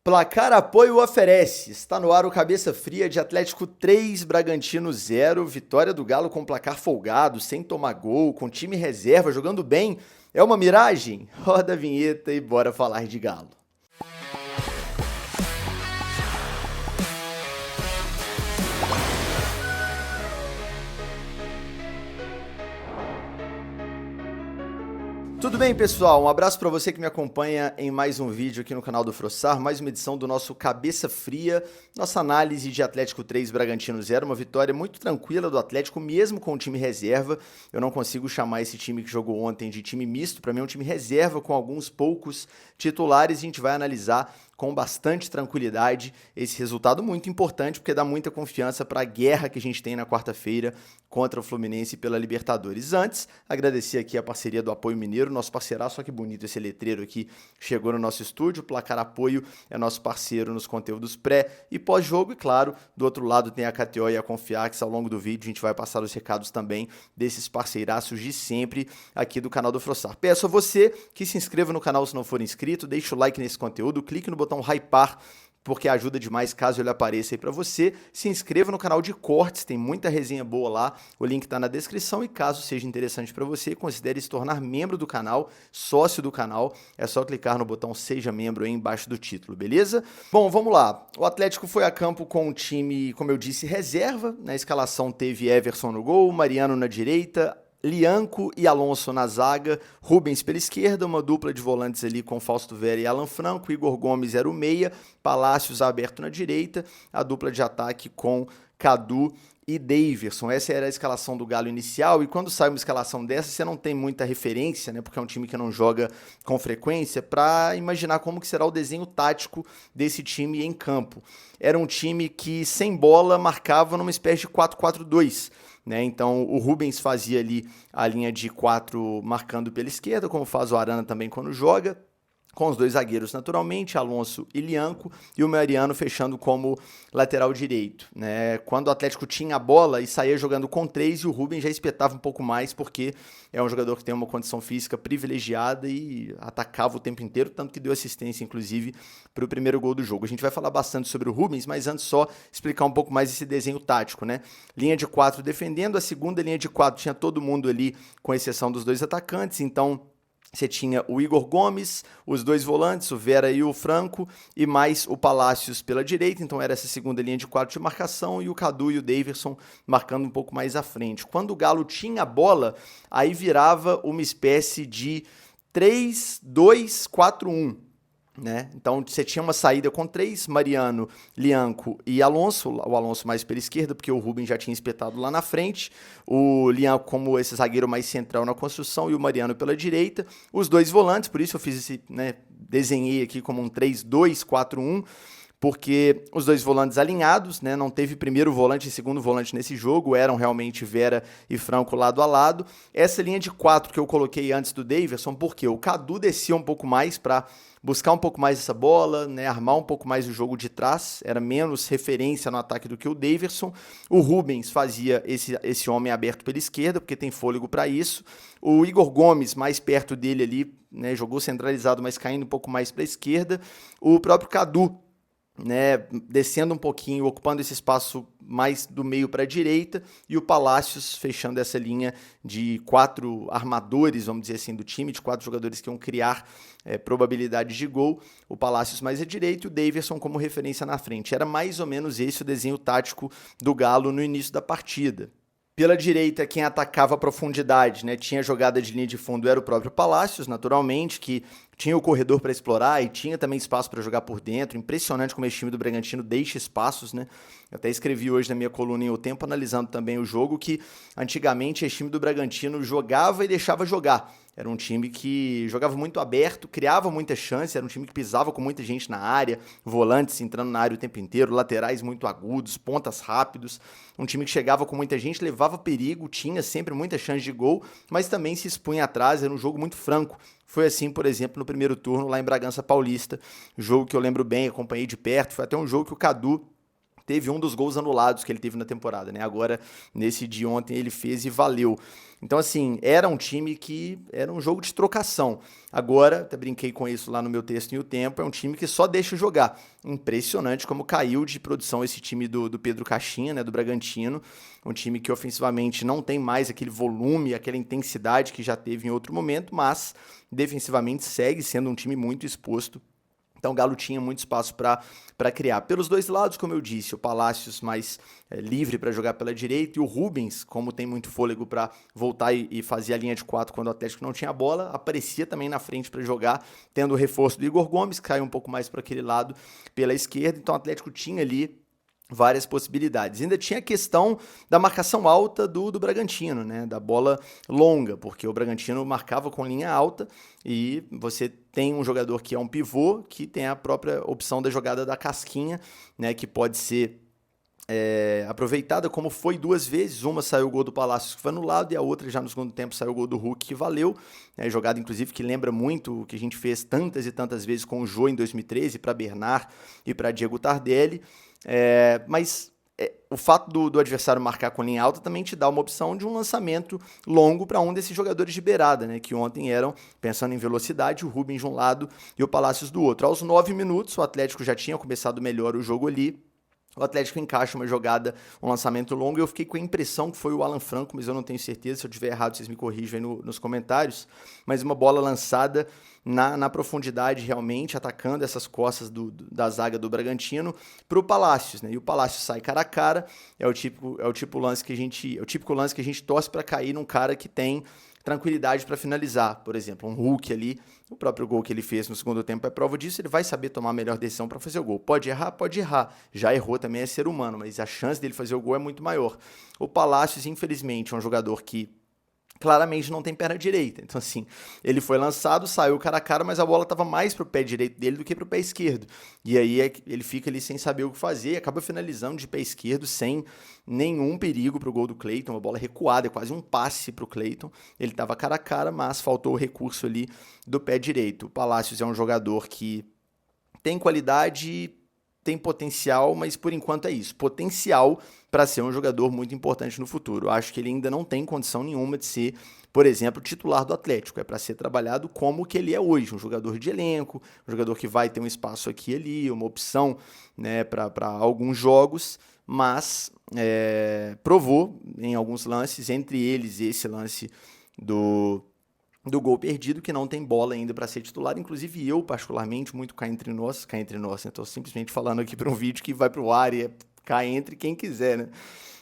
Placar Apoio oferece. Está no ar o Cabeça Fria de Atlético 3, Bragantino 0. Vitória do Galo com placar folgado, sem tomar gol, com time reserva, jogando bem. É uma miragem? Roda a vinheta e bora falar de Galo. Tudo bem, pessoal? Um abraço para você que me acompanha em mais um vídeo aqui no canal do Frossar, mais uma edição do nosso Cabeça Fria, nossa análise de Atlético 3, Bragantino 0, uma vitória muito tranquila do Atlético, mesmo com o time reserva. Eu não consigo chamar esse time que jogou ontem de time misto, para mim é um time reserva com alguns poucos titulares. A gente vai analisar com bastante tranquilidade esse resultado muito importante, porque dá muita confiança para a guerra que a gente tem na quarta-feira contra o Fluminense pela Libertadores. Antes, agradecer aqui a parceria do Apoio Mineiro, nosso parceiraço. Olha que bonito esse letreiro aqui, chegou no nosso estúdio. O Placar Apoio é nosso parceiro nos conteúdos pré e pós-jogo, e claro, do outro lado tem a KTO e a Confiax. Ao longo do vídeo a gente vai passar os recados também desses parceiraços de sempre aqui do canal do Frossar. Peço a você que se inscreva no canal se não for inscrito, deixe o like nesse conteúdo, clique no botão hypar, porque ajuda demais caso ele apareça aí para você. Se inscreva no canal de cortes, tem muita resenha boa lá, o link está na descrição. E caso seja interessante para você, considere se tornar membro do canal, sócio do canal. É só clicar no botão seja membro aí embaixo do título, beleza? Bom, vamos lá. O Atlético foi a campo com um time, como eu disse, reserva. Na escalação teve Everson no gol, Mariano na direita, Lianco e Alonso na zaga, Rubens pela esquerda, uma dupla de volantes ali com Fausto Vera e Alan Franco, Igor Gomes era o meia, Palácios aberto na direita, a dupla de ataque com Cadu e Daverson. Essa era a escalação do Galo inicial, e quando sai uma escalação dessa, você não tem muita referência, né, porque é um time que não joga com frequência, para imaginar como que será o desenho tático desse time em campo. Era um time que, sem bola, marcava numa espécie de 4-4-2, né? Então o Rubens fazia ali a linha de 4 marcando pela esquerda, como faz o Arana também quando joga, com os dois zagueiros naturalmente, Alonso e Lianco, e o Mariano fechando como lateral direito, né? Quando o Atlético tinha a bola e saía jogando com 3, e o Rubens já espetava um pouco mais, porque é um jogador que tem uma condição física privilegiada e atacava o tempo inteiro, tanto que deu assistência, inclusive, para o primeiro gol do jogo. A gente vai falar bastante sobre o Rubens, mas antes só explicar um pouco mais esse desenho tático, né? Linha de 4 defendendo, a segunda linha de 4 tinha todo mundo ali, com exceção dos dois atacantes, então você tinha o Igor Gomes, os dois volantes, o Vera e o Franco, e mais o Palácios pela direita. Então era essa segunda linha de 4 de marcação, e o Cadu e o Daverson marcando um pouco mais à frente. Quando o Galo tinha a bola, aí virava uma espécie de 3-2-4-1. Né? Então você tinha uma saída com 3, Mariano, Lianco e Alonso, o Alonso mais pela esquerda, porque o Rubens já tinha espetado lá na frente, o Lianco como esse zagueiro mais central na construção e o Mariano pela direita, os dois volantes, por isso eu fiz esse, né, desenhei aqui como um 3-2-4-1, porque os dois volantes alinhados, né, não teve primeiro volante e segundo volante nesse jogo, eram realmente Vera e Franco lado a lado. Essa linha de 4 que eu coloquei antes do Daverson, porque o Cadu descia um pouco mais para buscar um pouco mais essa bola, né, armar um pouco mais o jogo de trás, era menos referência no ataque do que o Daverson. O Rubens fazia esse homem aberto pela esquerda, porque tem fôlego para isso. O Igor Gomes, mais perto dele ali, né, jogou centralizado, mas caindo um pouco mais para a esquerda. O próprio Cadu, né, descendo um pouquinho, ocupando esse espaço mais do meio para a direita, e o Palácios fechando essa linha de 4 armadores, vamos dizer assim, do time, de 4 jogadores que iam criar probabilidades de gol, o Palácios mais à direita e o Daverson como referência na frente. Era mais ou menos esse o desenho tático do Galo no início da partida. Pela direita, quem atacava a profundidade, né, tinha jogada de linha de fundo, era o próprio Palácios, naturalmente, que tinha o corredor para explorar e tinha também espaço para jogar por dentro. Impressionante como esse time do Bragantino deixa espaços, né? Eu até escrevi hoje na minha coluna em O Tempo, analisando também o jogo, que antigamente esse time do Bragantino jogava e deixava jogar. Era um time que jogava muito aberto, criava muita chance, era um time que pisava com muita gente na área, volantes entrando na área o tempo inteiro, laterais muito agudos, pontas rápidos, um time que chegava com muita gente, levava perigo, tinha sempre muita chance de gol, mas também se expunha atrás, era um jogo muito franco. Foi assim, por exemplo, no primeiro turno lá em Bragança Paulista, jogo que eu lembro bem, acompanhei de perto, foi até um jogo que o Cadu teve um dos gols anulados que ele teve na temporada, né? Agora, nesse de ontem, ele fez e valeu. Então, assim, era um time que era um jogo de trocação. Agora, até brinquei com isso lá no meu texto em O Tempo, é um time que só deixa jogar. Impressionante como caiu de produção esse time do Pedro Caixinha, né, do Bragantino. Um time que ofensivamente não tem mais aquele volume, aquela intensidade que já teve em outro momento, mas defensivamente segue sendo um time muito exposto. Então o Galo tinha muito espaço para criar. Pelos dois lados, como eu disse, o Palácios mais livre para jogar pela direita e o Rubens, como tem muito fôlego para voltar e fazer a linha de 4 quando o Atlético não tinha a bola, aparecia também na frente para jogar, tendo o reforço do Igor Gomes, que caiu um pouco mais para aquele lado pela esquerda. Então o Atlético tinha ali várias possibilidades. Ainda tinha a questão da marcação alta do Bragantino, né? Da bola longa, porque o Bragantino marcava com linha alta e você tem um jogador que é um pivô, que tem a própria opção da jogada da casquinha, né? Que pode ser aproveitada, como foi duas vezes. Uma saiu o gol do Palácio, que foi anulado, e a outra já no segundo tempo saiu o gol do Hulk, que valeu. Jogada, inclusive, que lembra muito o que a gente fez tantas e tantas vezes com o Jô em 2013, para Bernard e para Diego Tardelli. Mas o fato do adversário marcar com linha alta também te dá uma opção de um lançamento longo para um desses jogadores de beirada, né, que ontem eram, pensando em velocidade, o Rubens de um lado e o Palácios do outro. Aos 9 minutos, o Atlético já tinha começado melhor o jogo ali. O Atlético encaixa uma jogada, um lançamento longo, e eu fiquei com a impressão que foi o Alan Franco, mas eu não tenho certeza. Se eu estiver errado, vocês me corrijam aí nos comentários. Mas uma bola lançada na profundidade, realmente, atacando essas costas da zaga do Bragantino para o Palácios, né? E o Palácios sai cara a cara. É o típico lance que a gente torce para cair num cara que tem tranquilidade para finalizar. Por exemplo, um Hulk ali, o próprio gol que ele fez no segundo tempo é prova disso. Ele vai saber tomar a melhor decisão para fazer o gol. Pode errar? Pode errar. Já errou também, é ser humano, mas a chance dele fazer o gol é muito maior. O Palácios, infelizmente, é um jogador que claramente não tem perna direita. Então, assim, ele foi lançado, saiu cara a cara, mas a bola estava mais pro pé direito dele do que pro pé esquerdo. E aí ele fica ali sem saber o que fazer e acaba finalizando de pé esquerdo sem nenhum perigo pro gol do Cleiton. Uma bola recuada, é quase um passe pro Cleiton. Ele estava cara a cara, mas faltou o recurso ali do pé direito. O Palácios é um jogador que tem qualidade, tem potencial, mas por enquanto é isso. Potencial para ser um jogador muito importante no futuro. Eu acho que ele ainda não tem condição nenhuma de ser, por exemplo, titular do Atlético. É para ser trabalhado como que ele é hoje, um jogador de elenco, um jogador que vai ter um espaço aqui e ali, uma opção, né, para alguns jogos, mas provou em alguns lances, entre eles esse lance do gol perdido, que não tem bola ainda para ser titular. Inclusive eu, particularmente, muito cá entre nós, né? Estou simplesmente falando aqui para um vídeo que vai para o ar e cá entre quem quiser, né?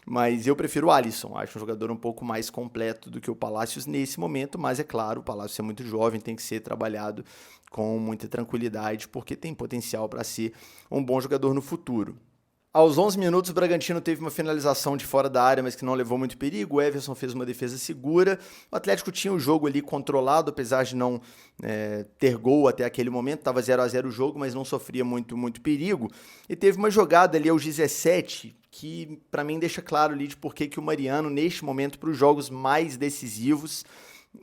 Mas eu prefiro o Alisson, acho um jogador um pouco mais completo do que o Palácios nesse momento, mas é claro, o Palácios é muito jovem, tem que ser trabalhado com muita tranquilidade, porque tem potencial para ser um bom jogador no futuro. Aos 11 minutos, o Bragantino teve uma finalização de fora da área, mas que não levou muito perigo. O Everson fez uma defesa segura. O Atlético tinha o jogo ali controlado, apesar de não ter gol até aquele momento. Estava 0-0 o jogo, mas não sofria muito perigo. E teve uma jogada ali aos 17, que para mim deixa claro ali de por que o Mariano, neste momento, para os jogos mais decisivos,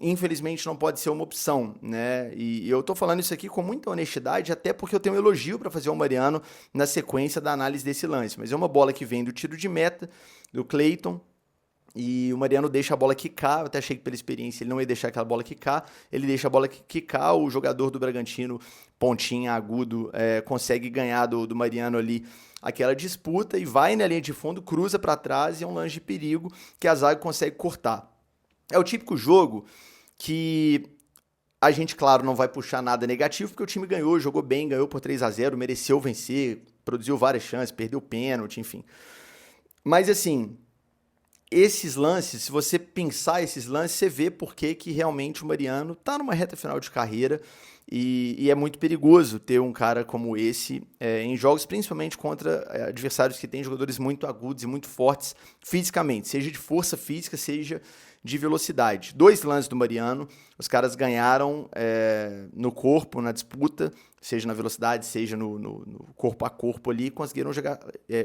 infelizmente não pode ser uma opção, né? E eu tô falando isso aqui com muita honestidade, até porque eu tenho um elogio para fazer ao Mariano na sequência da análise desse lance. Mas é uma bola que vem do tiro de meta do Cleiton, e o Mariano deixa a bola quicar. Eu até achei que pela experiência ele não ia deixar aquela bola quicar. Ele deixa a bola quicar, o jogador do Bragantino, pontinha, agudo, consegue ganhar do Mariano ali aquela disputa e vai na linha de fundo, cruza para trás e é um lance de perigo que a zaga consegue cortar. É o típico jogo que a gente, claro, não vai puxar nada negativo, porque o time ganhou, jogou bem, ganhou por 3-0, mereceu vencer, produziu várias chances, perdeu pênalti, enfim. Mas, assim, esses lances, se você pensar esses lances, você vê por que realmente o Mariano tá numa reta final de carreira e é muito perigoso ter um cara como esse em jogos, principalmente contra adversários que têm jogadores muito agudos e muito fortes fisicamente, seja de força física, seja de velocidade. 2 lances do Mariano, os caras ganharam no corpo, na disputa, seja na velocidade, seja no corpo a corpo ali, conseguiram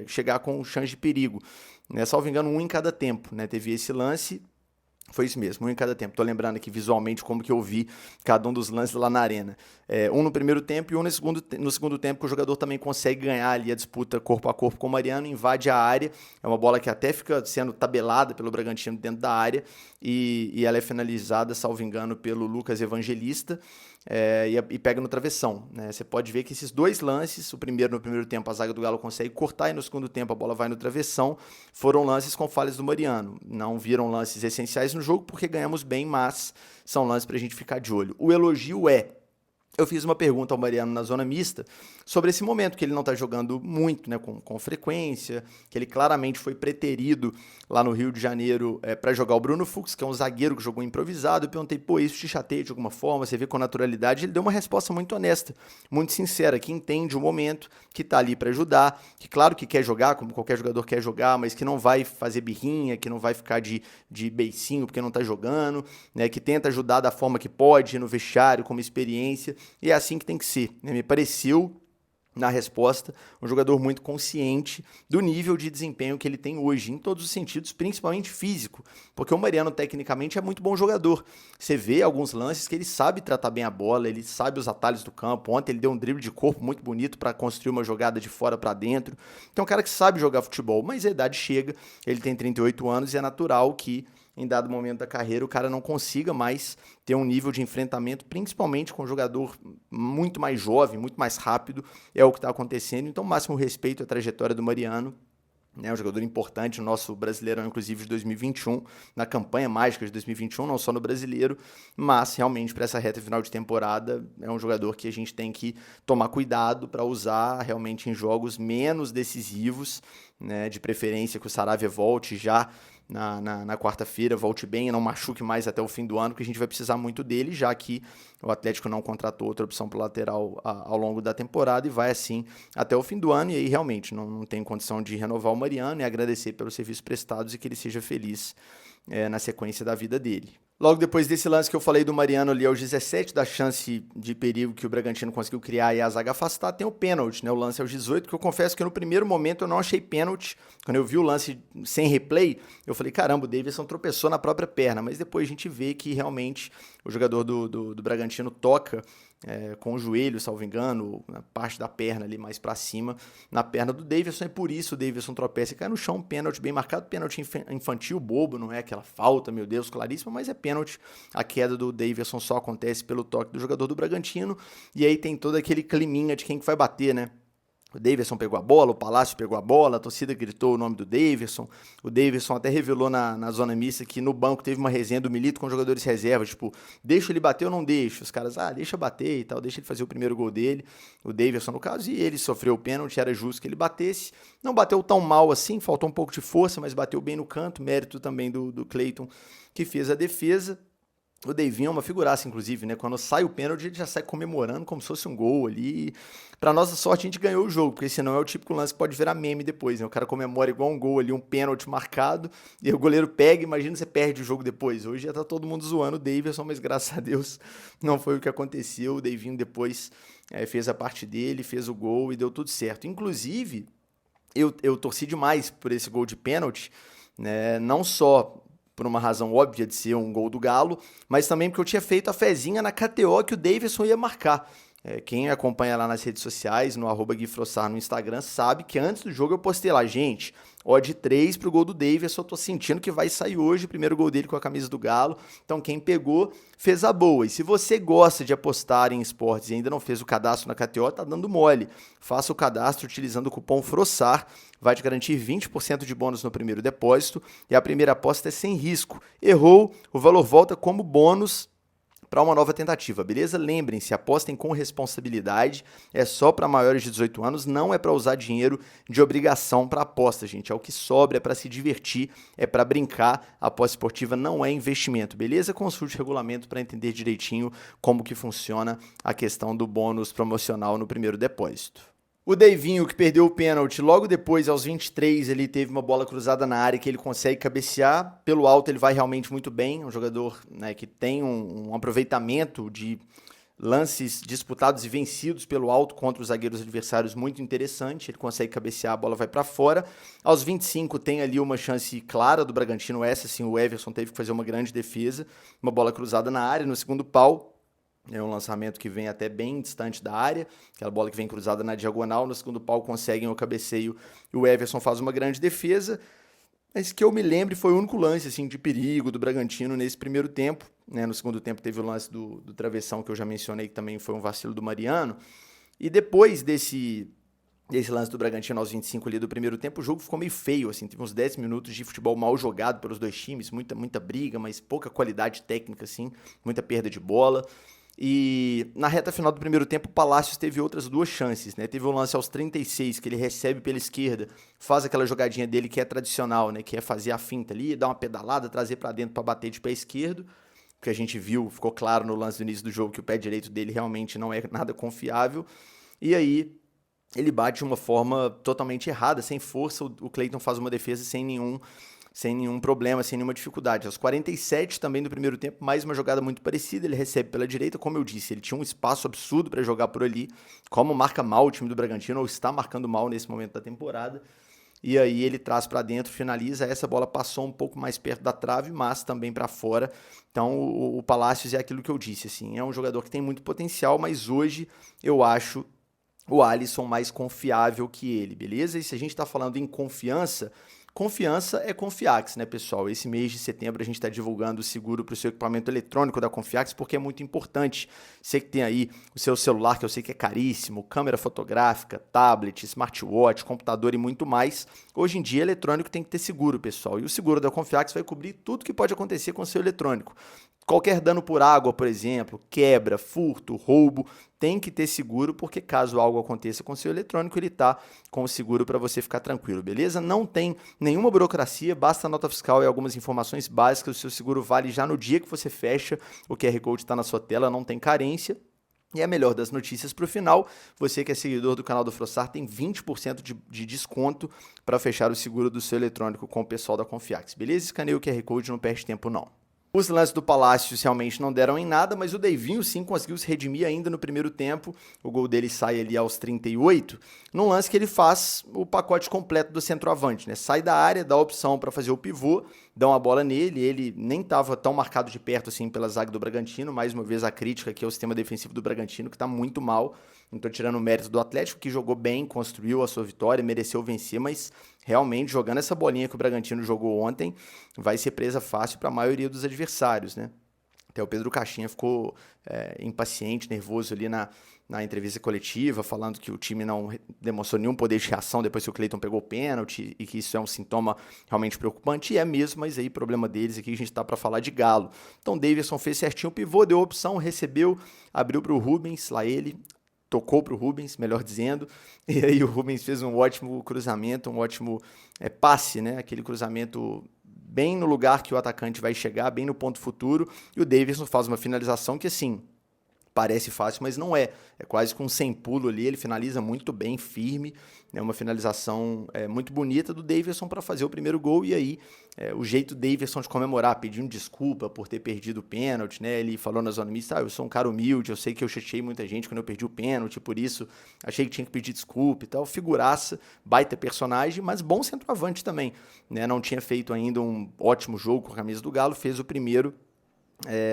chegar com chance de perigo. Salvo engano, um em cada tempo, né? Teve esse lance Foi isso mesmo, um em cada tempo. Tô lembrando aqui visualmente como que eu vi cada um dos lances lá na arena. Um no primeiro tempo e um no segundo tempo, que o jogador também consegue ganhar ali a disputa corpo a corpo com o Mariano, invade a área. É uma bola que até fica sendo tabelada pelo Bragantino dentro da área e ela é finalizada, salvo engano, pelo Lucas Evangelista. E pega no travessão, né? Você pode ver que esses dois lances, o primeiro no primeiro tempo a zaga do Galo consegue cortar e no segundo tempo a bola vai no travessão, foram lances com falhas do Mariano. Não viram lances essenciais no jogo porque ganhamos bem, mas são lances pra gente ficar de olho. O elogio eu fiz uma pergunta ao Mariano na zona mista sobre esse momento que ele não está jogando muito, né, com frequência, que ele claramente foi preterido lá no Rio de Janeiro para jogar o Bruno Fux, que é um zagueiro que jogou improvisado. Eu perguntei, pô, isso te chateia de alguma forma? Você vê com naturalidade? Ele deu uma resposta muito honesta, muito sincera, que entende o momento, que está ali para ajudar, que claro que quer jogar, como qualquer jogador quer jogar, mas que não vai fazer birrinha, que não vai ficar de beicinho porque não está jogando, né, que tenta ajudar da forma que pode, no vestiário, como experiência. E é assim que tem que ser, né? Me pareceu, na resposta, um jogador muito consciente do nível de desempenho que ele tem hoje, em todos os sentidos, principalmente físico, porque o Mariano, tecnicamente, é muito bom jogador. Você vê alguns lances que ele sabe tratar bem a bola, ele sabe os atalhos do campo. Ontem ele deu um drible de corpo muito bonito para construir uma jogada de fora para dentro. Então é um cara que sabe jogar futebol, mas a idade chega, ele tem 38 anos e é natural que em dado momento da carreira o cara não consiga mais ter um nível de enfrentamento, principalmente com um jogador muito mais jovem, muito mais rápido, é o que está acontecendo. Então, máximo respeito à trajetória do Mariano, né, um jogador importante no nosso Brasileirão, inclusive de 2021, na campanha mágica de 2021, não só no Brasileiro, mas realmente para essa reta final de temporada é um jogador que a gente tem que tomar cuidado para usar realmente em jogos menos decisivos, né, de preferência que o Saravia volte já na quarta-feira, volte bem e não machuque mais até o fim do ano, porque a gente vai precisar muito dele, já que o Atlético não contratou outra opção para o lateral ao longo da temporada e vai assim até o fim do ano. E aí realmente não tem condição de renovar o Mariano e agradecer pelos serviços prestados e que ele seja feliz na sequência da vida dele. Logo depois desse lance que eu falei do Mariano ali aos 17, da chance de perigo que o Bragantino conseguiu criar e a zaga afastar, tem o pênalti, né? O lance aos 18, que eu confesso que no primeiro momento eu não achei pênalti. Quando eu vi o lance sem replay, eu falei, caramba, o Davidson tropeçou na própria perna. Mas depois a gente vê que realmente o jogador do Bragantino toca com o joelho, salvo engano, na parte da perna ali mais pra cima, na perna do Davidson, e por isso o Davidson tropeça e cai no chão. Um pênalti bem marcado, pênalti infantil, bobo, não é aquela falta, meu Deus, claríssima, mas é pênalti. A queda do Davidson só acontece pelo toque do jogador do Bragantino, e aí tem todo aquele climinha de quem que vai bater, né? O Davidson pegou a bola, o Palácio pegou a bola, a torcida gritou o nome do Davidson. O Davidson até revelou na zona mista que no banco teve uma resenha do Milito com jogadores reservas, tipo, deixa ele bater ou não deixa? Os caras, deixa bater e tal, deixa ele fazer o primeiro gol dele, o Davidson no caso, e ele sofreu o pênalti, era justo que ele batesse. Não bateu tão mal assim, faltou um pouco de força, mas bateu bem no canto, mérito também do Cleiton, que fez a defesa. O Davinho é uma figuraça, inclusive, né? Quando sai o pênalti, ele já sai comemorando como se fosse um gol ali. Pra nossa sorte, a gente ganhou o jogo, porque senão é o típico lance que pode virar meme depois, né? O cara comemora igual um gol ali, um pênalti marcado, e aí o goleiro pega, imagina você perde o jogo depois. Hoje já tá todo mundo zoando o Davidson, mas graças a Deus não foi o que aconteceu. O Davinho depois fez a parte dele, fez o gol e deu tudo certo. Inclusive, eu torci demais por esse gol de pênalti, né? Não só por uma razão óbvia de ser um gol do Galo, mas também porque eu tinha feito a fezinha na KTO que o Davidson ia marcar. Quem acompanha lá nas redes sociais, no @GuiFrossar no Instagram, sabe que antes do jogo eu postei lá, gente, odd 3 pro gol do Davidson, eu tô sentindo que vai sair hoje o primeiro gol dele com a camisa do Galo, então quem pegou fez a boa. E se você gosta de apostar em esportes e ainda não fez o cadastro na KTO, tá dando mole. Faça o cadastro utilizando o cupom FROSSAR, vai te garantir 20% de bônus no primeiro depósito e a primeira aposta é sem risco. Errou, o valor volta como bônus para uma nova tentativa, beleza? Lembrem-se, apostem com responsabilidade, é só para maiores de 18 anos, não é para usar dinheiro de obrigação para aposta, gente, é o que sobra, é para se divertir, é para brincar, a aposta esportiva não é investimento, beleza? Consulte o regulamento para entender direitinho como que funciona a questão do bônus promocional no primeiro depósito. O Davinho, que perdeu o pênalti, logo depois, aos 23, ele teve uma bola cruzada na área que ele consegue cabecear. Pelo alto, ele vai realmente muito bem. Um jogador, né, que tem um aproveitamento de lances disputados e vencidos pelo alto contra os zagueiros adversários muito interessante, ele consegue cabecear, a bola vai para fora. Aos 25 tem ali uma chance clara do Bragantino, essa sim, o Everson teve que fazer uma grande defesa, uma bola cruzada na área, no segundo pau, é um lançamento que vem até bem distante da área, aquela bola que vem cruzada na diagonal, no segundo pau conseguem o cabeceio e o Everson faz uma grande defesa. Mas que eu me lembre foi o único lance assim, de perigo do Bragantino nesse primeiro tempo. Né? No segundo tempo teve o lance do travessão que eu já mencionei, que também foi um vacilo do Mariano. E depois desse lance do Bragantino aos 25 ali do primeiro tempo, o jogo ficou meio feio. Assim, teve uns 10 minutos de futebol mal jogado pelos dois times, muita briga, mas pouca qualidade técnica, assim, muita perda de bola. E na reta final do primeiro tempo, o Palácios teve outras duas chances, né? Teve um lance aos 36, que ele recebe pela esquerda, faz aquela jogadinha dele que é tradicional, né? Que é fazer a finta ali, dar uma pedalada, trazer para dentro para bater de pé esquerdo. O que a gente viu, ficou claro no lance do início do jogo que o pé direito dele realmente não é nada confiável. E aí ele bate de uma forma totalmente errada, sem força. O Cleiton faz uma defesa sem nenhum problema, sem nenhuma dificuldade. Aos 47 também do primeiro tempo, mais uma jogada muito parecida, ele recebe pela direita, como eu disse, ele tinha um espaço absurdo para jogar por ali, como marca mal o time do Bragantino, ou está marcando mal nesse momento da temporada, e aí ele traz para dentro, finaliza, essa bola passou um pouco mais perto da trave, mas também para fora. Então o Palácios é aquilo que eu disse, assim, é um jogador que tem muito potencial, mas hoje eu acho o Alisson mais confiável que ele, beleza? E se a gente está falando em confiança é Confiax, né, pessoal? Esse mês de setembro a gente está divulgando o seguro para o seu equipamento eletrônico da Confiax, porque é muito importante. Você que tem aí o seu celular, que eu sei que é caríssimo, câmera fotográfica, tablet, smartwatch, computador e muito mais. Hoje em dia, eletrônico tem que ter seguro, pessoal. E o seguro da Confiax vai cobrir tudo que pode acontecer com o seu eletrônico. Qualquer dano por água, por exemplo, quebra, furto, roubo, tem que ter seguro, porque caso algo aconteça com o seu eletrônico, ele está com o seguro para você ficar tranquilo, beleza? Não tem nenhuma burocracia, basta a nota fiscal e algumas informações básicas, o seu seguro vale já no dia que você fecha, o QR Code está na sua tela, não tem carência. E a melhor das notícias para o final, você que é seguidor do canal do Frossar tem 20% de desconto para fechar o seguro do seu eletrônico com o pessoal da Confiax, beleza? Escaneia o QR Code, não perde tempo não. Os lances do Palácios realmente não deram em nada, mas o Deivinho sim conseguiu se redimir ainda no primeiro tempo. O gol dele sai ali aos 38, num lance que ele faz o pacote completo do centroavante, né? Sai da área, dá a opção para fazer o pivô, dá uma bola nele, ele nem estava tão marcado de perto assim pela zaga do Bragantino. Mais uma vez a crítica aqui ao sistema defensivo do Bragantino, que está muito mal. Não estou tirando o mérito do Atlético, que jogou bem, construiu a sua vitória, mereceu vencer, mas realmente jogando essa bolinha que o Bragantino jogou ontem, vai ser presa fácil para a maioria dos adversários, né? Até o Pedro Caixinha ficou impaciente, nervoso ali na entrevista coletiva, falando que o time não demonstrou nenhum poder de reação depois que o Cleiton pegou o pênalti e que isso é um sintoma realmente preocupante, e é mesmo, mas aí problema deles, aqui a gente está para falar de Galo. Então Davidson fez certinho o pivô, deu a opção, recebeu, abriu para o Rubens, lá ele, tocou para o Rubens, melhor dizendo, e aí o Rubens fez um ótimo cruzamento, um ótimo passe, né? Aquele cruzamento bem no lugar que o atacante vai chegar, bem no ponto futuro, e o Davidson faz uma finalização que, assim, parece fácil, mas não é. É quase com um sem pulo ali, ele finaliza muito bem, firme, né? Uma finalização muito bonita do Davidson para fazer o primeiro gol, e aí o jeito do Davidson de comemorar, pedindo desculpa por ter perdido o pênalti, né? Ele falou na zona mista, eu sou um cara humilde, eu sei que eu chateei muita gente quando eu perdi o pênalti, por isso achei que tinha que pedir desculpa e tal. Figuraça, baita personagem, mas bom centroavante também, né? Não tinha feito ainda um ótimo jogo com a camisa do Galo, fez o primeiro.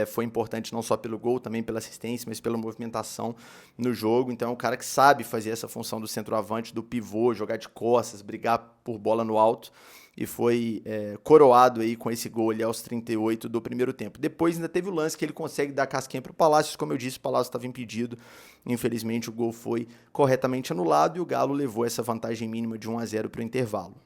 Foi importante não só pelo gol, também pela assistência, mas pela movimentação no jogo. Então é um cara que sabe fazer essa função do centroavante, do pivô, jogar de costas, brigar por bola no alto, e foi coroado aí com esse gol ali aos 38 do primeiro tempo. Depois ainda teve o lance que ele consegue dar casquinha para o Palácios, como eu disse, o Palácio estava impedido, infelizmente o gol foi corretamente anulado e o Galo levou essa vantagem mínima de 1-0 para o intervalo.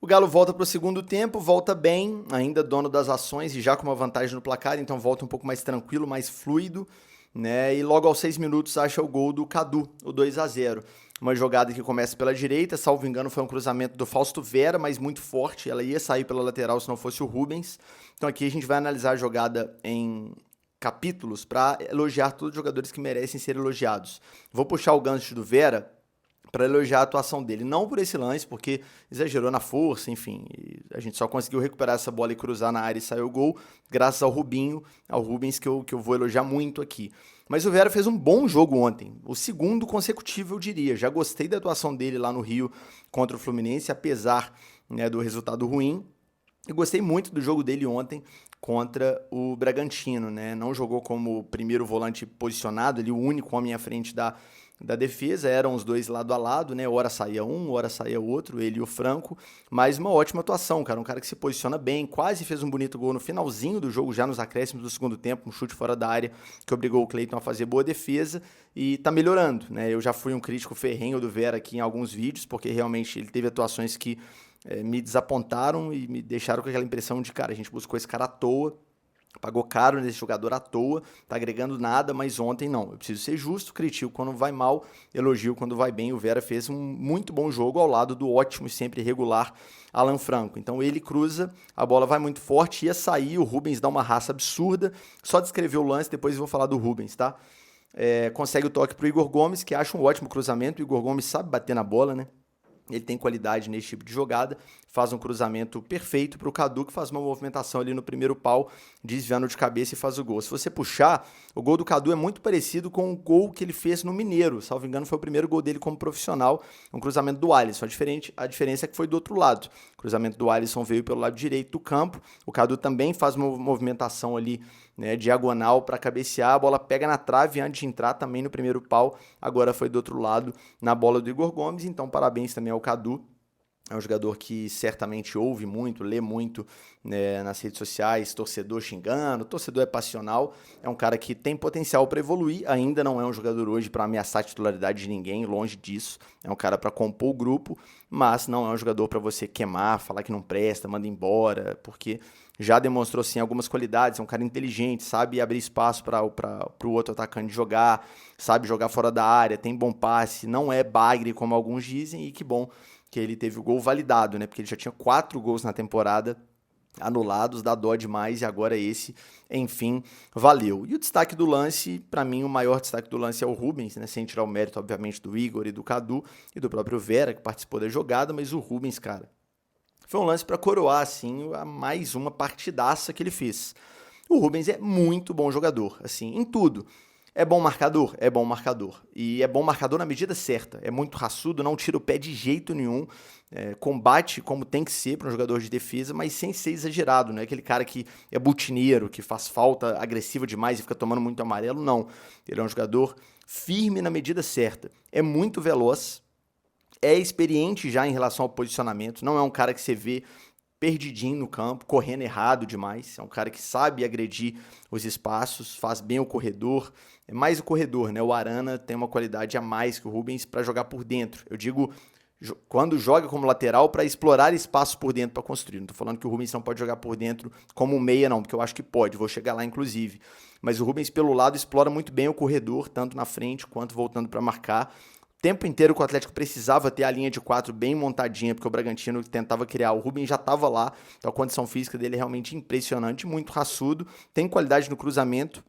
O Galo volta para o segundo tempo, volta bem, ainda dono das ações e já com uma vantagem no placar, então volta um pouco mais tranquilo, mais fluido, né? E logo aos 6 minutos acha o gol do Cadu, o 2-0. Uma jogada que começa pela direita, salvo engano foi um cruzamento do Fausto Vera, mas muito forte, ela ia sair pela lateral se não fosse o Rubens. Então aqui a gente vai analisar a jogada em capítulos para elogiar todos os jogadores que merecem ser elogiados. Vou puxar o gancho do Vera, para elogiar a atuação dele. Não por esse lance, porque exagerou na força, enfim. A gente só conseguiu recuperar essa bola e cruzar na área e saiu o gol, graças ao Rubinho, ao Rubens, que eu vou elogiar muito aqui. Mas o Vera fez um bom jogo ontem, o segundo consecutivo, eu diria. Já gostei da atuação dele lá no Rio contra o Fluminense, apesar, né, do resultado ruim. Eu gostei muito do jogo dele ontem contra o Bragantino, né? Não jogou como primeiro volante posicionado, ele o único homem à frente da defesa, eram os dois lado a lado, né? Hora saía um, hora saía o outro, ele e o Franco, mas uma ótima atuação, cara, um cara que se posiciona bem, quase fez um bonito gol no finalzinho do jogo, já nos acréscimos do segundo tempo, um chute fora da área que obrigou o Cleiton a fazer boa defesa e tá melhorando, né? Eu já fui um crítico ferrenho do Vera aqui em alguns vídeos, porque realmente ele teve atuações que me desapontaram e me deixaram com aquela impressão de, cara, a gente buscou esse cara à toa, pagou caro nesse jogador à toa, tá agregando nada, mas ontem não. Eu preciso ser justo, critico quando vai mal, elogio quando vai bem. O Vera fez um muito bom jogo ao lado do ótimo e sempre regular Alan Franco. Então ele cruza, a bola vai muito forte, ia sair, o Rubens dá uma raça absurda. Só descrever o lance, depois eu vou falar do Rubens, tá? Consegue o toque pro Igor Gomes, que acha um ótimo cruzamento. O Igor Gomes sabe bater na bola, né? Ele tem qualidade nesse tipo de jogada, faz um cruzamento perfeito para o Cadu, que faz uma movimentação ali no primeiro pau, desviando de cabeça e faz o gol. Se você puxar, o gol do Cadu é muito parecido com o gol que ele fez no Mineiro. Salvo engano, foi o primeiro gol dele como profissional, um cruzamento do Alisson. A diferença é que foi do outro lado. O cruzamento do Alisson veio pelo lado direito do campo. O Cadu também faz uma movimentação ali, né, diagonal para cabecear. A bola pega na trave antes de entrar também no primeiro pau. Agora foi do outro lado, na bola do Igor Gomes. Então, parabéns também ao Cadu. É um jogador que certamente ouve muito, lê muito, né, nas redes sociais, torcedor xingando, torcedor é passional, é um cara que tem potencial para evoluir, ainda não é um jogador hoje para ameaçar a titularidade de ninguém, longe disso, é um cara para compor o grupo, mas não é um jogador para você queimar, falar que não presta, manda embora, porque já demonstrou sim algumas qualidades, é um cara inteligente, sabe abrir espaço para o outro atacante jogar, sabe jogar fora da área, tem bom passe, não é bagre como alguns dizem, e que bom que ele teve o gol validado, né? Porque ele já tinha 4 gols na temporada anulados, dá dó demais, e agora esse, enfim, valeu. E o destaque do lance, para mim, o maior destaque do lance é o Rubens, né? Sem tirar o mérito, obviamente, do Igor e do Cadu e do próprio Vera, que participou da jogada, mas o Rubens, cara, foi um lance para coroar, assim, a mais uma partidaça que ele fez. O Rubens é muito bom jogador, assim, em tudo. É bom marcador? É bom marcador. E é bom marcador na medida certa. É muito raçudo, não tira o pé de jeito nenhum. Combate como tem que ser para um jogador de defesa, mas sem ser exagerado. Não é aquele cara que é butineiro, que faz falta agressiva demais e fica tomando muito amarelo. Não. Ele é um jogador firme na medida certa. É muito veloz. É experiente já em relação ao posicionamento. Não é um cara que você vê perdidinho no campo, correndo errado demais. É um cara que sabe agredir os espaços, faz bem o corredor. É mais o corredor, né? O Arana tem uma qualidade a mais que o Rubens para jogar por dentro. Eu digo quando joga como lateral para explorar espaços por dentro para construir. Não estou falando que o Rubens não pode jogar por dentro como meia, não, porque eu acho que pode. Vou chegar lá, inclusive. Mas o Rubens, pelo lado, explora muito bem o corredor, tanto na frente quanto voltando para marcar. Tempo inteiro que o Atlético precisava ter a linha de 4 bem montadinha, porque o Bragantino tentava criar, o Rubens já estava lá, então a condição física dele é realmente impressionante, muito raçudo, tem qualidade no cruzamento,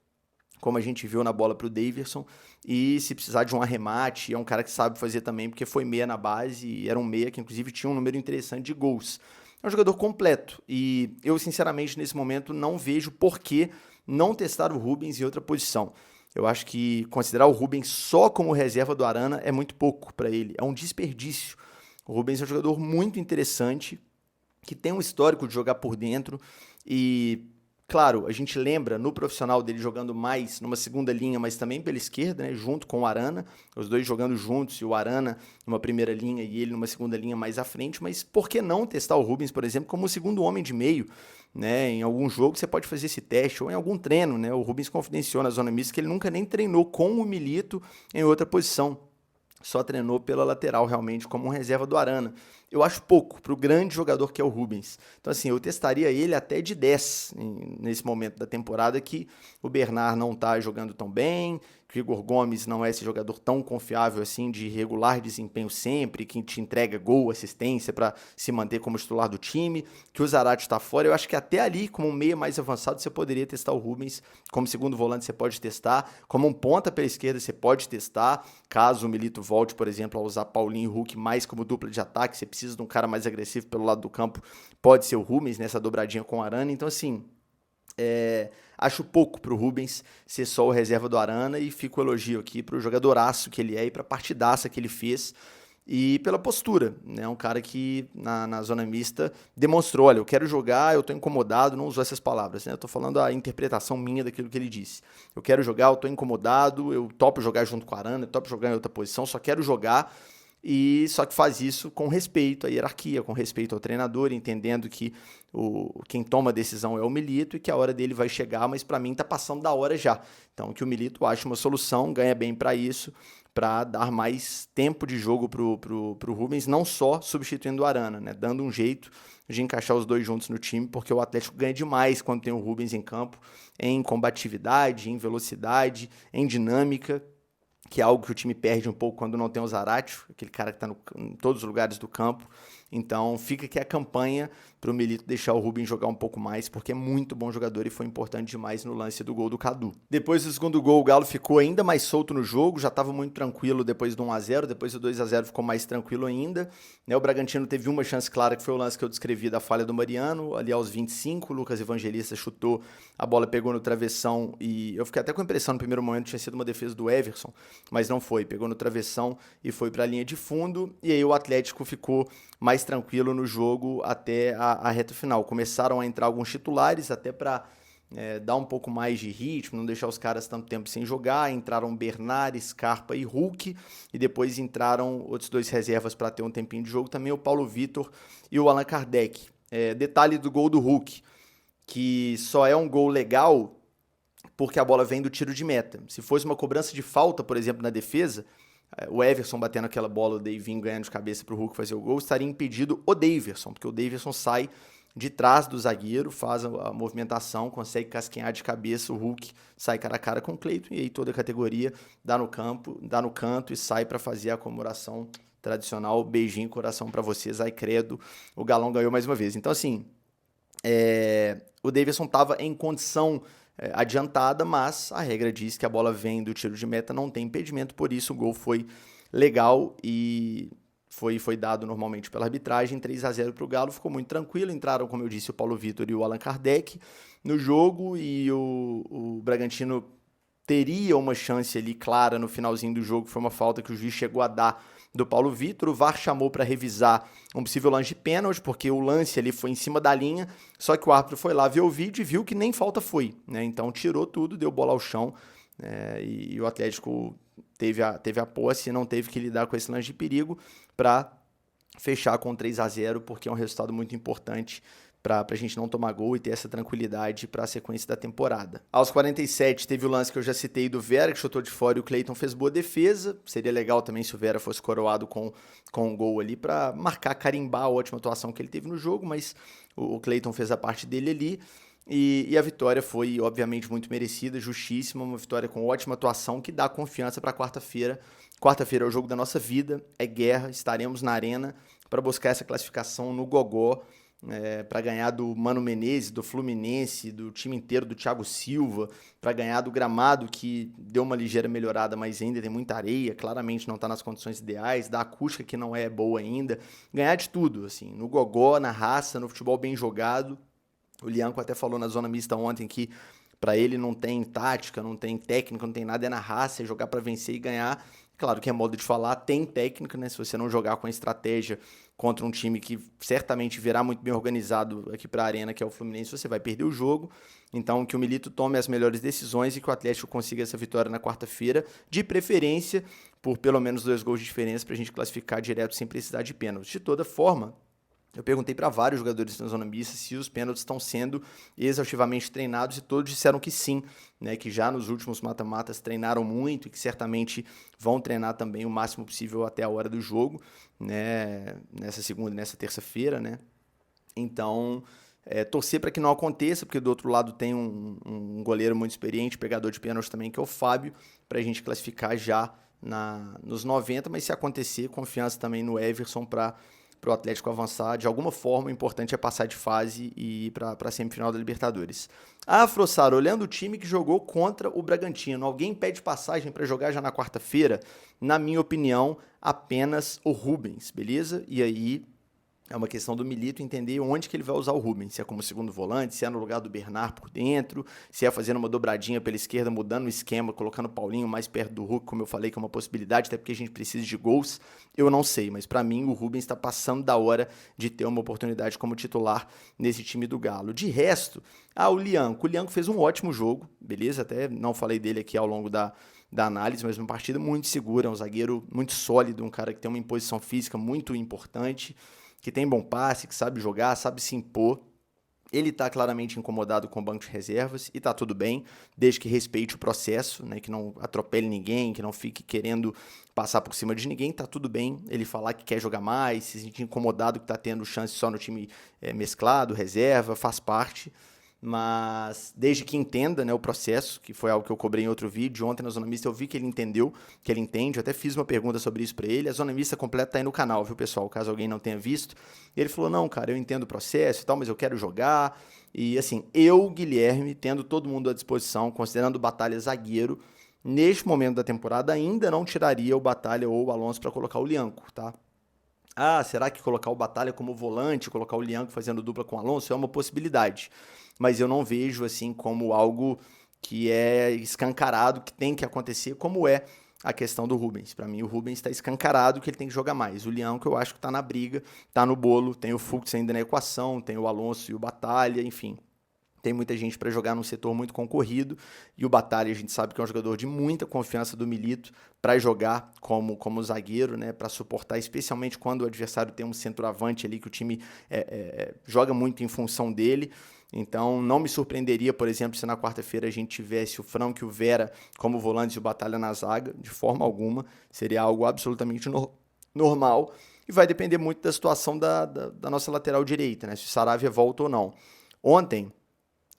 como a gente viu na bola para o Daverson, e se precisar de um arremate, é um cara que sabe fazer também, porque foi meia na base, e era um meia que inclusive tinha um número interessante de gols. É um jogador completo, e eu sinceramente nesse momento não vejo por que não testar o Rubens em outra posição. Eu acho que considerar o Rubens só como reserva do Arana é muito pouco para ele, é um desperdício. O Rubens é um jogador muito interessante, que tem um histórico de jogar por dentro e, claro, a gente lembra no profissional dele jogando mais numa segunda linha, mas também pela esquerda, né, junto com o Arana, os dois jogando juntos e o Arana numa primeira linha e ele numa segunda linha mais à frente, mas por que não testar o Rubens, por exemplo, como o segundo homem de meio? Né, em algum jogo você pode fazer esse teste, ou em algum treino, né? O Rubens confidenciou na zona mista que ele nunca nem treinou com o Milito em outra posição, só treinou pela lateral realmente como um reserva do Arana. Eu acho pouco para o grande jogador que é o Rubens. Então assim, eu testaria ele até de 10 nesse momento da temporada que o Bernard não está jogando tão bem, que o Igor Gomes não é esse jogador tão confiável assim, de regular desempenho sempre, que te entrega gol, assistência para se manter como titular do time, que o Zarate está fora. Eu acho que até ali, como um meia mais avançado, você poderia testar o Rubens, como segundo volante você pode testar, como um ponta pela esquerda você pode testar, caso o Milito volte, por exemplo, a usar Paulinho e Hulk mais como dupla de ataque, você precisa de um cara mais agressivo pelo lado do campo, pode ser o Rubens nessa dobradinha com o Arana. Então assim, acho pouco pro Rubens ser só o reserva do Arana, e fica o elogio aqui pro jogadoraço que ele é e pra partidaça que ele fez e pela postura, né? Um cara que na zona mista demonstrou, olha, eu quero jogar, eu tô incomodado, não usou essas palavras, né? Eu tô falando a interpretação minha daquilo que ele disse. Eu quero jogar, eu tô incomodado, eu topo jogar junto com o Arana, eu topo jogar em outra posição, só quero jogar. E só que faz isso com respeito à hierarquia, com respeito ao treinador, entendendo que quem toma a decisão é o Milito e que a hora dele vai chegar, mas para mim tá passando da hora já. Então que o Milito ache uma solução, ganha bem para isso, para dar mais tempo de jogo pro Rubens, não só substituindo o Arana, né? Dando um jeito de encaixar os dois juntos no time, porque o Atlético ganha demais quando tem o Rubens em campo, em combatividade, em velocidade, em dinâmica, que é algo que o time perde um pouco quando não tem o Zarate, aquele cara que está em todos os lugares do campo. Então fica aqui a campanha para o Milito deixar o Rubens jogar um pouco mais, porque é muito bom jogador e foi importante demais no lance do gol do Cadu. Depois do segundo gol, o Galo ficou ainda mais solto no jogo, já estava muito tranquilo depois do 1-0, depois do 2-0 ficou mais tranquilo ainda. O Bragantino teve uma chance clara, que foi o lance que eu descrevi da falha do Mariano, ali aos 25, o Lucas Evangelista chutou, a bola pegou no travessão e eu fiquei até com a impressão no primeiro momento que tinha sido uma defesa do Everson, mas não foi, pegou no travessão e foi para a linha de fundo, e aí o Atlético ficou mais tranquilo no jogo até a reta final. Começaram a entrar alguns titulares até para dar um pouco mais de ritmo, não deixar os caras tanto tempo sem jogar. Entraram Bernard, Scarpa e Hulk, e depois entraram outros dois reservas para ter um tempinho de jogo também, o Paulo Vitor e o Allan Kardec. Detalhe do gol do Hulk, que só é um gol legal porque a bola vem do tiro de meta. Se fosse uma cobrança de falta, por exemplo, na defesa, o Everson batendo aquela bola, o Davinho ganhando de cabeça para o Hulk fazer o gol, estaria impedido o Daverson, porque o Daverson sai de trás do zagueiro, faz a movimentação, consegue casquinhar de cabeça, o Hulk sai cara a cara com o Cleiton, e aí toda a categoria dá no canto e sai para fazer a comemoração tradicional, beijinho, coração para vocês, ai credo, o Galão ganhou mais uma vez. Então assim, o Daverson estava em condição adiantada, mas a regra diz que a bola vem do tiro de meta, não tem impedimento, por isso o gol foi legal e foi dado normalmente pela arbitragem. 3-0 para o Galo, ficou muito tranquilo. Entraram, como eu disse, o Paulo Vitor e o Allan Kardec no jogo, e o Bragantino teria uma chance ali clara no finalzinho do jogo, foi uma falta que o juiz chegou a dar do Paulo Vitor, o VAR chamou para revisar um possível lance de pênalti, porque o lance ali foi em cima da linha, só que o árbitro foi lá ver o vídeo e viu que nem falta foi, né? Então tirou tudo, deu bola ao chão, e o Atlético teve a posse e não teve que lidar com esse lance de perigo para fechar com 3-0, porque é um resultado muito importante para a gente não tomar gol e ter essa tranquilidade para a sequência da temporada. Aos 47 teve o lance que eu já citei do Vera, que chutou de fora, e o Cleiton fez boa defesa. Seria legal também se o Vera fosse coroado com um gol ali para marcar, carimbar a ótima atuação que ele teve no jogo, mas o Cleiton fez a parte dele ali. E a vitória foi, obviamente, muito merecida, justíssima, uma vitória com ótima atuação que dá confiança para quarta-feira. Quarta-feira é o jogo da nossa vida, é guerra, estaremos na arena para buscar essa classificação no gogó, para ganhar do Mano Menezes, do Fluminense, do time inteiro do Thiago Silva, para ganhar do gramado, que deu uma ligeira melhorada, mas ainda tem muita areia, claramente não está nas condições ideais, da acústica que não é boa ainda, ganhar de tudo, assim, no gogó, na raça, no futebol bem jogado. O Lianco até falou na zona mista ontem que para ele não tem tática, não tem técnica, não tem nada, é na raça, é jogar para vencer e ganhar. Claro que é modo de falar, tem técnica, né? Se você não jogar com a estratégia contra um time que certamente virá muito bem organizado aqui para a arena, que é o Fluminense, você vai perder o jogo. Então, que o Milito tome as melhores decisões e que o Atlético consiga essa vitória na quarta-feira, de preferência por pelo menos 2 gols de diferença para a gente classificar direto sem precisar de pênalti. De toda forma, eu perguntei para vários jogadores na zona mista se os pênaltis estão sendo exaustivamente treinados e todos disseram que sim, né, que já nos últimos mata-matas treinaram muito e que certamente vão treinar também o máximo possível até a hora do jogo, né, nessa segunda e nessa terça-feira, né. Então, Torcer para que não aconteça, porque do outro lado tem um goleiro muito experiente, pegador de pênalti também, que é o Fábio, para a gente classificar já nos 90, mas se acontecer, confiança também no Everson para o Atlético avançar. De alguma forma, o importante é passar de fase e ir para a semifinal da Libertadores. Frossaro, olhando o time que jogou contra o Bragantino, alguém pede passagem para jogar já na quarta-feira? Na minha opinião, apenas o Rubens, beleza? E aí é uma questão do Milito entender onde que ele vai usar o Rubens, se é como segundo volante, se é no lugar do Bernard por dentro, se é fazendo uma dobradinha pela esquerda, mudando o esquema, colocando o Paulinho mais perto do Hulk, como eu falei, que é uma possibilidade, até porque a gente precisa de gols, eu não sei, mas para mim o Rubens está passando da hora de ter uma oportunidade como titular nesse time do Galo. De resto, o Lianco fez um ótimo jogo, beleza? Até não falei dele aqui ao longo da análise, mas uma partida muito segura, um zagueiro muito sólido, um cara que tem uma imposição física muito importante, que tem bom passe, que sabe jogar, sabe se impor. Ele está claramente incomodado com o banco de reservas e está tudo bem, desde que respeite o processo, né, que não atropele ninguém, que não fique querendo passar por cima de ninguém, está tudo bem. Ele falar que quer jogar mais, se sentir incomodado que está tendo chance só no time mesclado, reserva, faz parte. Mas desde que entenda, né, o processo, que foi algo que eu cobrei em outro vídeo, ontem na Zona Mista eu vi que ele entendeu, que ele entende, eu até fiz uma pergunta sobre isso para ele. A Zona Mista completa tá aí no canal, viu, pessoal, caso alguém não tenha visto. E ele falou, não, cara, eu entendo o processo e tal, mas eu quero jogar. E assim, eu, Guilherme, tendo todo mundo à disposição, considerando o Batalha zagueiro, neste momento da temporada ainda não tiraria o Batalha ou o Alonso para colocar o Lianco, tá? Será que colocar o Batalha como volante, colocar o Lianco fazendo dupla com o Alonso é uma possibilidade? Mas eu não vejo assim como algo que é escancarado, que tem que acontecer, como é a questão do Rubens. Para mim, o Rubens está escancarado que ele tem que jogar mais. O Lianco, eu acho que está na briga, está no bolo, tem o Fux ainda na equação, tem o Alonso e o Batalha, enfim. Tem muita gente para jogar num setor muito concorrido e o Batalha a gente sabe que é um jogador de muita confiança do Milito para jogar como zagueiro, né, para suportar, especialmente quando o adversário tem um centroavante ali que o time joga muito em função dele. Então não me surpreenderia, por exemplo, se na quarta-feira a gente tivesse o Franco e o Vera como volantes e o Batalha na zaga, de forma alguma. Seria algo absolutamente normal e vai depender muito da situação da nossa lateral direita, né, se o Saravia volta ou não. Ontem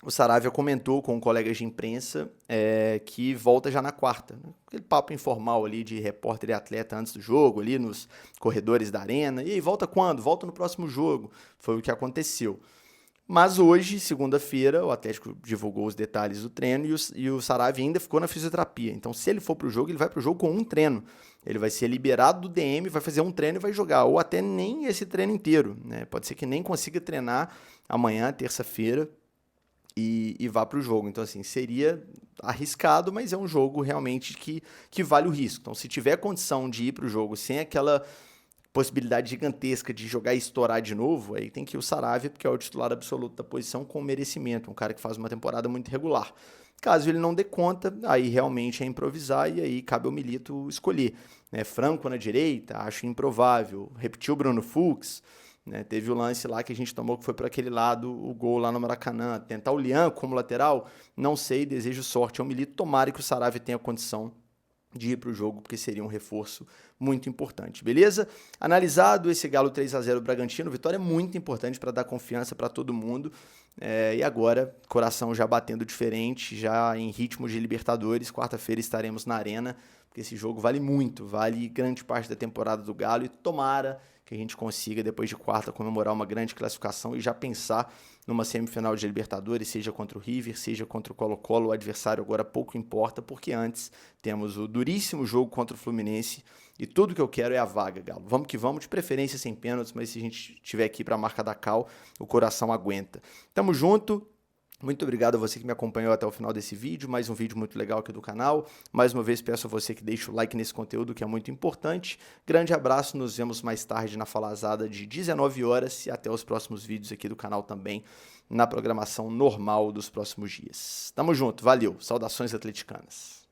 o Saravia comentou com colegas de imprensa que volta já na quarta. Né? Aquele papo informal ali de repórter e atleta antes do jogo, ali nos corredores da arena. E aí, volta quando? Volta no próximo jogo. Foi o que aconteceu. Mas hoje, segunda-feira, o Atlético divulgou os detalhes do treino e o Saravia ainda ficou na fisioterapia. Então, se ele for para o jogo, ele vai para o jogo com um treino. Ele vai ser liberado do DM, vai fazer um treino e vai jogar. Ou até nem esse treino inteiro. Né? Pode ser que nem consiga treinar amanhã, terça-feira, e vá para o jogo. Então, assim, seria arriscado, mas é um jogo realmente que vale o risco. Então, se tiver condição de ir para o jogo sem aquela possibilidade gigantesca de jogar e estourar de novo, aí tem que ir o Saravia, porque é o titular absoluto da posição com merecimento, um cara que faz uma temporada muito regular. Caso ele não dê conta, aí realmente é improvisar e aí cabe ao Milito escolher. Né? Franco na direita, acho improvável. Repetiu o Bruno Fux, né? Teve o lance lá que a gente tomou que foi para aquele lado, o gol lá no Maracanã. Tentar o Lian como lateral, não sei, desejo sorte ao Milito. Tomara que o Saravia tenha condição de ir para o jogo, porque seria um reforço muito importante, beleza? Analisado esse Galo 3-0 Bragantino, vitória muito importante para dar confiança para todo mundo, e agora, coração já batendo diferente, já em ritmo de Libertadores, quarta-feira estaremos na Arena, porque esse jogo vale muito, vale grande parte da temporada do Galo, e tomara que a gente consiga, depois de quarta, comemorar uma grande classificação e já pensar numa semifinal de Libertadores, seja contra o River, seja contra o Colo-Colo, o adversário agora pouco importa, porque antes temos o duríssimo jogo contra o Fluminense e tudo que eu quero é a vaga, Galo. Vamos que vamos, de preferência sem pênaltis, mas se a gente estiver aqui para a marca da Cal, o coração aguenta. Tamo junto. Muito obrigado a você que me acompanhou até o final desse vídeo, mais um vídeo muito legal aqui do canal. Mais uma vez peço a você que deixe o like nesse conteúdo que é muito importante. Grande abraço, nos vemos mais tarde na falazada de 19 horas e até os próximos vídeos aqui do canal também, na programação normal dos próximos dias. Tamo junto, valeu, saudações atleticanas.